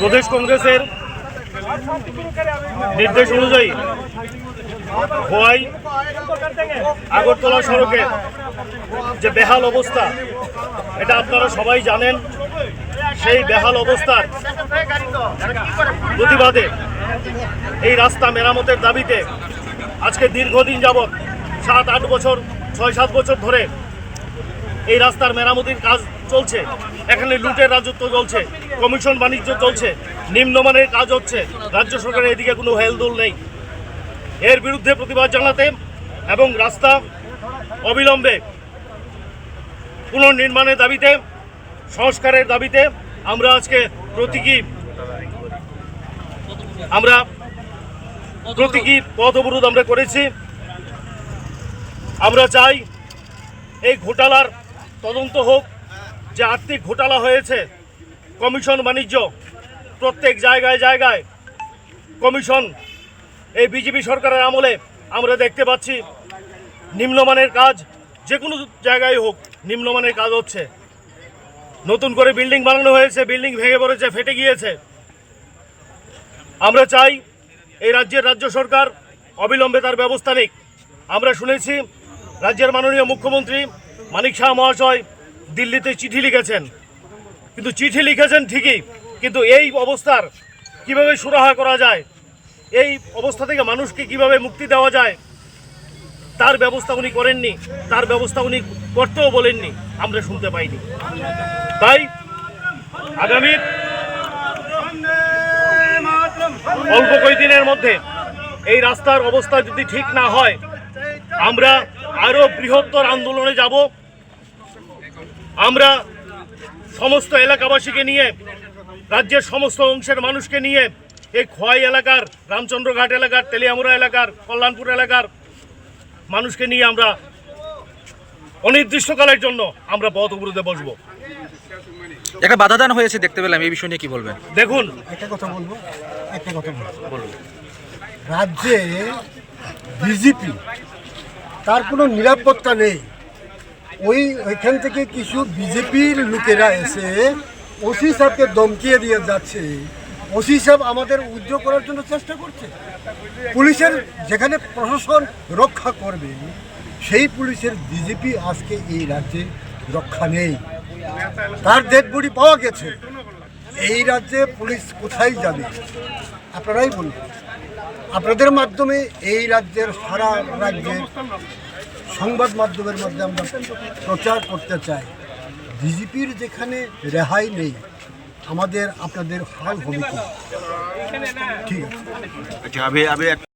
প্রদেশ কংগ্রেসের নির্দেশ অনুযায়ী খোয়াই আগরতলা সড়কের যে বেহাল অবস্থা, এটা আপনারা সবাই জানেন। সেই বেহাল অবস্থার প্রতিবাদে এই রাস্তা মেরামতের দাবিতে আজকে দীর্ঘদিন যাবৎ 7-8 বছর 6-7 বছর ধরে এই রাস্তার মেরামতির কাজ চলছে। এখানে লুটের রাজত্ব চলছে, কমিশন বাণিজ্য চলছে, নিম্নমানের কাজ হচ্ছে। রাজ্য সরকারের এদিকে কোনো হেলদোল নেই। এর বিরুদ্ধে প্রতিবাদ জানাতে এবং রাস্তা অবিলম্বে পুনর্নির্মাণের দাবিতে, সংস্কারের দাবিতে আমরা আজকে প্রতীকী পথ অবরোধ আমরা করেছি। আমরা চাই এই ঘোটালার তদন্ত হোক, যে আর্থিক ঘোটালা হয়েছে, কমিশন বাণিজ্য প্রত্যেক জায়গায় জায়গায় কমিশন। এই বিজেপি সরকারের আমলে আমরা দেখতে পাচ্ছি নিম্নমানের কাজ, যে কোনো জায়গায় হোক নিম্নমানের কাজ হচ্ছে। নতুন করে বিল্ডিং বানানো হয়েছে, বিল্ডিং ভেঙে পড়েছে, ফেটে গিয়েছে। আমরা চাই এই রাজ্যের রাজ্য সরকার অবিলম্বে তার ব্যবস্থা নিক। আমরা শুনেছি রাজ্যের মাননীয় মুখ্যমন্ত্রী মানিক শাহ মহাশয় দিল্লিতে চিঠি লিখেছেন, কিন্তু চিঠি লিখেছেন ঠিকই, কিন্তু এই অবস্থার কিভাবে সুরাহা করা যায়, এই অবস্থা থেকে মানুষকে কিভাবে মুক্তি দেওয়া যায়, তার ব্যবস্থা উনি করেননি, তার ব্যবস্থা উনি করতেও বলেননি, আমরা শুনতে পাইনি। তাই আগামী অল্প কয়েকদিনের মধ্যে এই রাস্তার অবস্থা যদি ঠিক না হয়, আমরা আরো বৃহত্তর আন্দোলনে যাব। আমরা সমস্ত এলাকাবাসীকে নিয়ে, রাজ্যের সমস্ত অংশের মানুষকে নিয়ে, এই খোয়াই এলাকার, রামচন্দ্রঘাট এলাকার, তেলিয়ামুড়া এলাকার, কল্যাণপুর এলাকার মানুষকে নিয়ে আমরা অনির্দিষ্টকালের জন্য আমরা পথ অবরোধে বসবো। একটা বাধা দান হয়েছে দেখতে পেলাম, এই বিষয় নিয়ে কি বলবেন? দেখুন, একটা কথা বলবো। রাজ্যে বিজেপি, তার কোনো নিরাপত্তা নেই। ওইখান থেকে কিছু বিজেপির লোকেরা এসে ওসি সাহেবকে ধমকিয়ে দিয়ে যাচ্ছে। ওসি সাহেব আমাদের উদ্যোগ করার জন্য চেষ্টা করছে। পুলিশের যেখানে প্রশাসন রক্ষা করবে, সেই পুলিশের বিজেপি আজকে এই রাজ্যে রক্ষা নেই। তার ডেড বডি পাওয়া গেছে। এই রাজ্যে পুলিশ কোথায় যাবে আপনারাই বলুন। আপনাদের মাধ্যমে এই রাজ্যের, সারা রাজ্যের সংবাদ মাধ্যমের মধ্যে আমরা প্রচার করতে চাই, বিজেপির যেখানে রেহাই নেই, আমাদের আপনাদের হাল হবে কি? ঠিক আছে।